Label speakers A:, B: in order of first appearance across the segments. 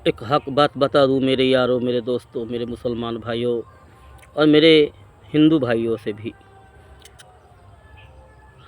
A: ایک حق بات بتا دوں میرے یاروں، میرے دوستوں، میرے مسلمان بھائیوں اور میرے ہندو بھائیوں سے بھی،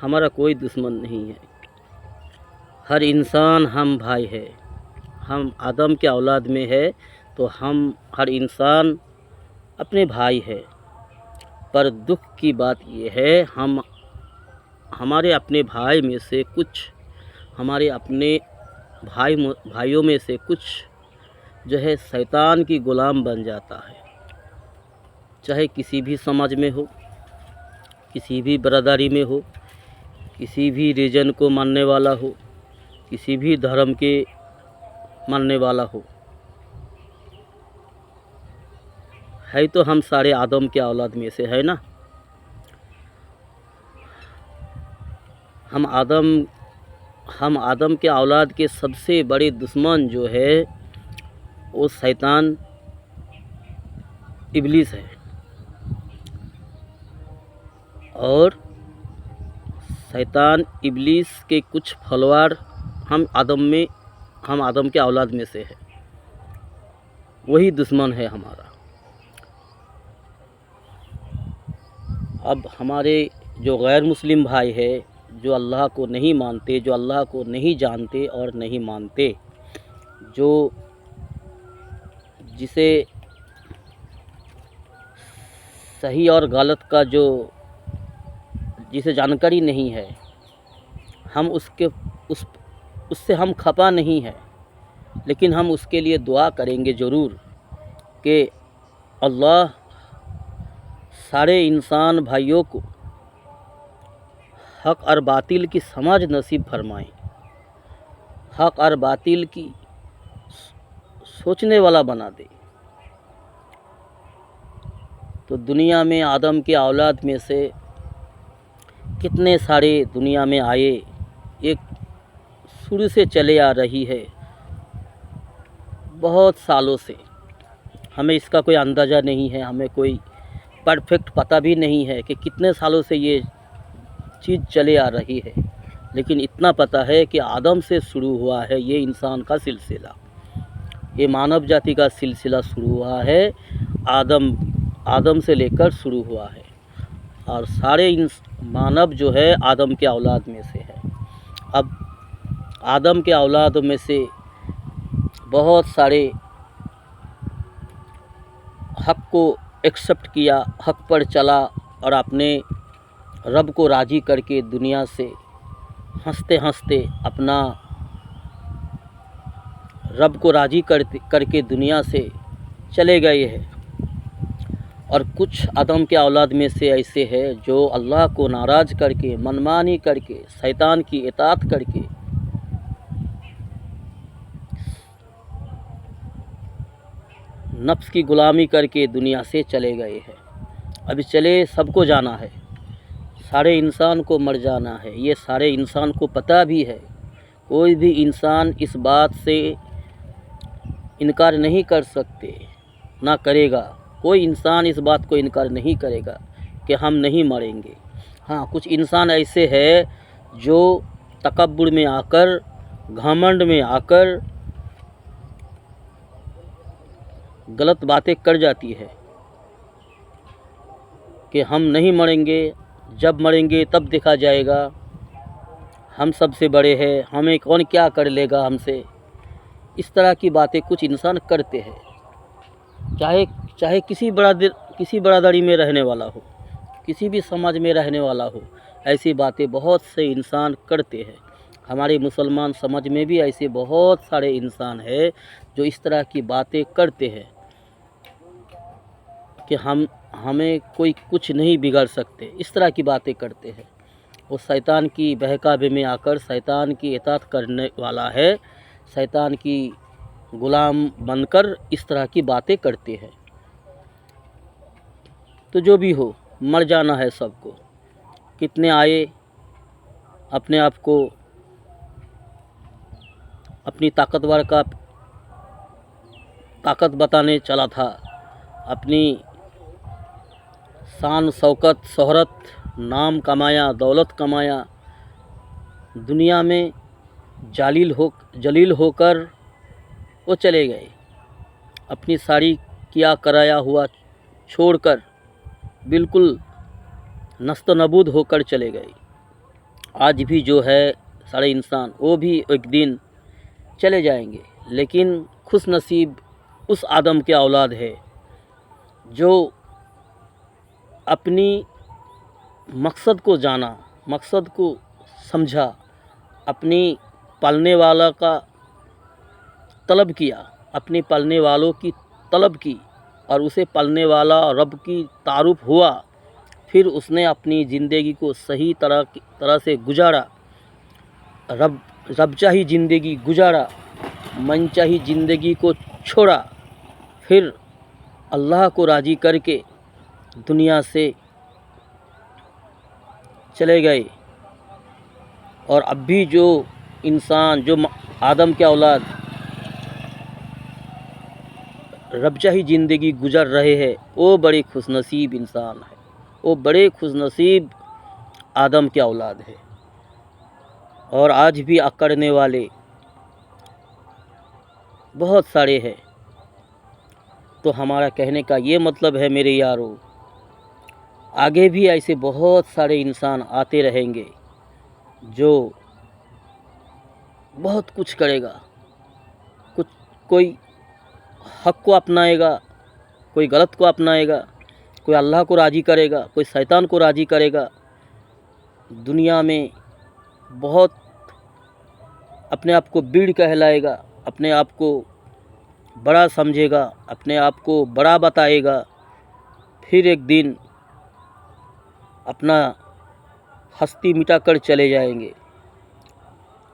A: ہمارا کوئی دشمن نہیں ہے۔ ہر انسان ہم بھائی ہے۔ ہم آدم کے اولاد میں ہے تو ہم ہر انسان اپنے بھائی ہے۔ پر دکھ کی بات یہ ہے، ہمارے اپنے بھائی میں سے کچھ، ہمارے اپنے بھائیوں میں سے کچھ جو ہے شیطان کی غلام بن جاتا ہے، چاہے کسی بھی سماج میں ہو، کسی بھی برادری میں ہو، کسی بھی ریجن کو ماننے والا ہو، کسی بھی دھرم کے ماننے والا ہو، ہے تو ہم سارے آدم کے اولاد میں سے ہے نا۔ ہم آدم کے اولاد کے سب سے بڑے دشمن جو ہے وہ شیطان ابلیس ہے، اور شیطان ابلیس کے کچھ فالوور ہم آدم کے اولاد میں سے ہے، وہی دشمن ہے ہمارا۔ اب ہمارے جو غیر مسلم بھائی ہے، جو اللہ کو نہیں مانتے، جو اللہ کو نہیں جانتے اور نہیں مانتے، جسے صحیح اور غلط کا جسے جانکاری نہیں ہے، ہم اس سے ہم خفا نہیں ہے، لیکن ہم اس کے لیے دعا کریں گے ضرور کہ اللہ سارے انسان بھائیوں کو حق اور باطل کی سمجھ نصیب فرمائیں، حق اور باطل کی سوچنے والا بنا دے۔ تو دنیا میں آدم کے اولاد میں سے کتنے سارے دنیا میں آئے، ایک شروع سے چلے آ رہی ہے، بہت سالوں سے۔ ہمیں اس کا کوئی اندازہ نہیں ہے، ہمیں کوئی پرفیکٹ پتہ بھی نہیں ہے کہ کتنے سالوں سے یہ چیز چلے آ رہی ہے، لیکن اتنا پتہ ہے کہ آدم سے شروع ہوا ہے یہ انسان کا سلسلہ، یہ مانو جاتی کا سلسلہ شروع ہوا ہے، آدم سے لے کر شروع ہوا ہے، اور سارے مانو جو ہے آدم کے اولاد میں سے ہے۔ اب آدم کے اولاد میں سے بہت سارے حق کو ایکسپٹ کیا، حق پر چلا، اور اپنے رب کو راضی کر کے دنیا سے ہنستے ہنستے اپنا رب کو راضی کر کے دنیا سے چلے گئے ہیں۔ اور کچھ آدم کے اولاد میں سے ایسے ہے جو اللہ کو ناراض کر کے، منمانی کر کے، شیطان کی اطاعت کر کے نفس کی غلامی کر کے دنیا سے چلے گئے ہیں۔ ابھی چلے، سب کو جانا ہے، سارے انسان کو مر جانا ہے، یہ سارے انسان کو پتہ بھی ہے۔ کوئی بھی انسان اس بات سے انکار نہیں کر سکتے، نہ کرے گا، کوئی انسان اس بات کو انکار نہیں کرے گا کہ ہم نہیں مریں گے۔ ہاں، کچھ انسان ایسے ہے جو تکبر میں آ کر، گھمنڈ میں آ کر غلط باتیں کر جاتی ہے کہ ہم نہیں مریں گے، جب مریں گے تب دیکھا جائے گا، ہم سب سے بڑے ہیں، ہمیں کون کیا کر لے گا ہم سے۔ اس طرح کی باتیں کچھ انسان کرتے ہیں، چاہے کسی برادری میں رہنے والا ہو، کسی بھی سماج میں رہنے والا ہو، ایسی باتیں بہت سے انسان کرتے ہیں۔ ہمارے مسلمان سماج میں بھی ایسے بہت سارے انسان ہیں جو اس طرح کی باتیں کرتے ہیں کہ ہمیں کوئی کچھ نہیں بگاڑ سکتے، اس طرح کی باتیں کرتے ہیں۔ وہ شیطان کی بہکاوے میں آ کر شیطان کی اطاعت کرنے والا ہے، شیطان کی غلام بن کر اس طرح کی باتیں کرتے ہیں۔ تو جو بھی ہو، مر جانا ہے سب کو۔ کتنے آئے، اپنے آپ کو اپنی طاقت بتانے چلا تھا، اپنی شان، شوکت، شہرت، نام کمایا، دولت کمایا، دنیا میں جلیل ہو کر وہ چلے گئے، اپنی ساری کیا کرایا ہوا چھوڑ کر بالکل نست نبود ہو کر چلے گئے۔ آج بھی جو ہے سارے انسان وہ بھی ایک دن چلے جائیں گے، لیکن خوش نصیب اس آدم کے اولاد ہے جو اپنی مقصد کو جانا، مقصد کو سمجھا، اپنی پالنے والا کا طلب کیا، اپنے پالنے والوں کی طلب کی، اور اسے پالنے والا رب کی تعارف ہوا، پھر اس نے اپنی زندگی کو صحیح طرح سے گزارا، رب چاہی زندگی گزارا، من چاہی زندگی کو چھوڑا، پھر اللہ کو راضی کر کے دنیا سے چلے گئے۔ اور اب بھی جو انسان، جو آدم کے اولاد رب چاہی زندگی گزر رہے ہیں، وہ بڑے خوش نصیب انسان ہے، وہ بڑے خوش نصیب آدم کے اولاد ہے۔ اور آج بھی اکڑنے والے بہت سارے ہیں۔ تو ہمارا کہنے کا یہ مطلب ہے میرے یارو، آگے بھی ایسے بہت سارے انسان آتے رہیں گے جو بہت کچھ کرے گا، کوئی حق کو اپنائے گا، کوئی غلط کو اپنائے گا، کوئی اللہ کو راضی کرے گا، کوئی شیطان کو راضی کرے گا۔ دنیا میں بہت اپنے آپ کو بڑ کہلائے گا، اپنے آپ کو بڑا سمجھے گا، اپنے آپ کو بڑا بتائے گا، پھر ایک دن اپنا ہستی مٹا کر چلے جائیں گے۔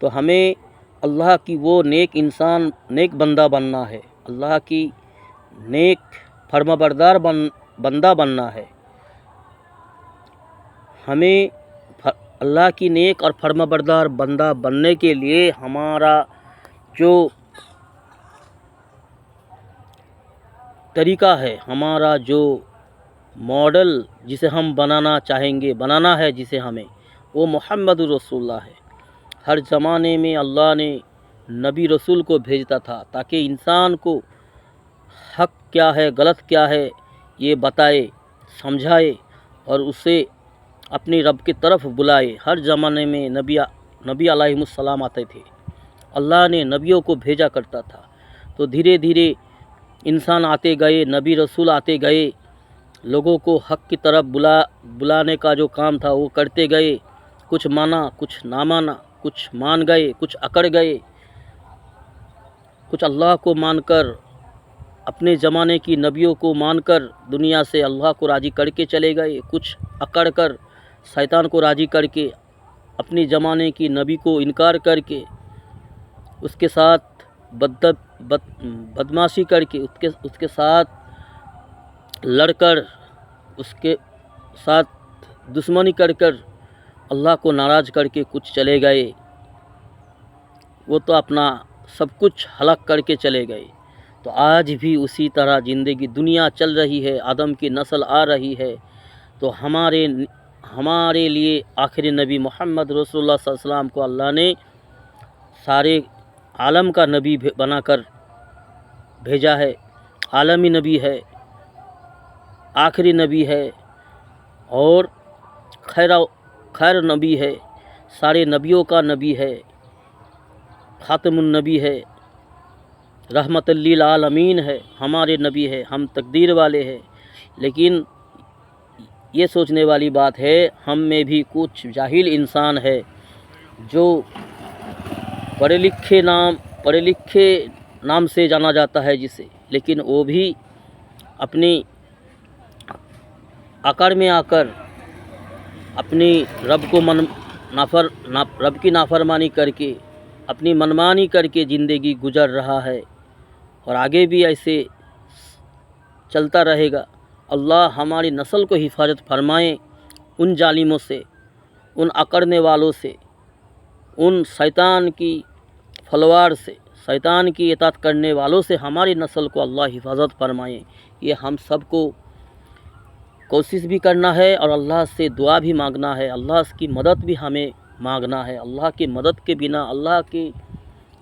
A: تو ہمیں اللہ کی وہ نیک انسان، نیک بندہ بننا ہے، اللہ کی نیک فرما بردار بندہ بننا ہے۔ ہمیں اللہ کی نیک اور فرما بردار بندہ بننے کے لیے ہمارا جو طریقہ ہے، ہمارا جو ماڈل جسے ہم بنانا چاہیں گے، بنانا ہے جسے ہمیں، وہ محمد رسول اللہ ہے۔ ہر زمانے میں اللہ نے نبی رسول کو بھیجتا تھا تاکہ انسان کو حق کیا ہے، غلط کیا ہے یہ بتائے، سمجھائے اور اسے اپنی رب کی طرف بلائے۔ ہر زمانے میں نبی علیہ السلام آتے تھے، اللہ نے نبیوں کو بھیجا کرتا تھا۔ تو دھیرے دھیرے انسان آتے گئے، نبی رسول آتے گئے، لوگوں کو حق کی طرف بلانے کا جو کام تھا وہ کرتے گئے۔ کچھ مانا، کچھ نہ مانا، کچھ مان گئے، کچھ اکڑ گئے، کچھ اللہ کو مان کر، اپنے زمانے کی نبیوں کو مان کر دنیا سے اللہ کو راضی کر کے چلے گئے، کچھ اکڑ کر شیطان کو راضی کر کے، اپنے زمانے کی نبی کو انکار کر کے، اس کے ساتھ بدماشی کر کے، اس کے ساتھ لڑ کر، اس کے ساتھ دشمنی کر کر اللہ کو ناراض کر کے کچھ چلے گئے۔ وہ تو اپنا سب کچھ ہلاک کر کے چلے گئے۔ تو آج بھی اسی طرح زندگی دنیا چل رہی ہے، آدم کی نسل آ رہی ہے۔ تو ہمارے لیے آخری نبی محمد رسول اللہ صلی اللہ علیہ وسلم کو اللہ نے سارے عالم کا نبی بنا کر بھیجا ہے، عالمی نبی ہے، آخری نبی ہے اور خیر نبی ہے، سارے نبیوں کا نبی ہے، خاتم النبی ہے، رحمت للعالمین ہے، ہمارے نبی ہے، ہم تقدیر والے ہیں۔ لیکن یہ سوچنے والی بات ہے، ہم میں بھی کچھ جاہل انسان ہے جو پڑھے لکھے نام سے جانا جاتا ہے جسے، لیکن وہ بھی اپنی آکار میں آ کر اپنی رب کی نافرمانی کر کے، اپنی منمانی کر کے زندگی گزر رہا ہے، اور آگے بھی ایسے چلتا رہے گا۔ اللہ ہماری نسل کو حفاظت فرمائیں ان ظالموں سے، ان اکڑنے والوں سے، ان شیطان کی فلوار سے، شیطان کی اطاعت کرنے والوں سے ہماری نسل کو اللہ حفاظت فرمائیں۔ یہ ہم سب کو کوشش بھی کرنا ہے اور اللہ سے دعا بھی مانگنا ہے، اللہ کی مدد بھی ہمیں مانگنا ہے۔ اللہ کی مدد کے بنا، اللہ کی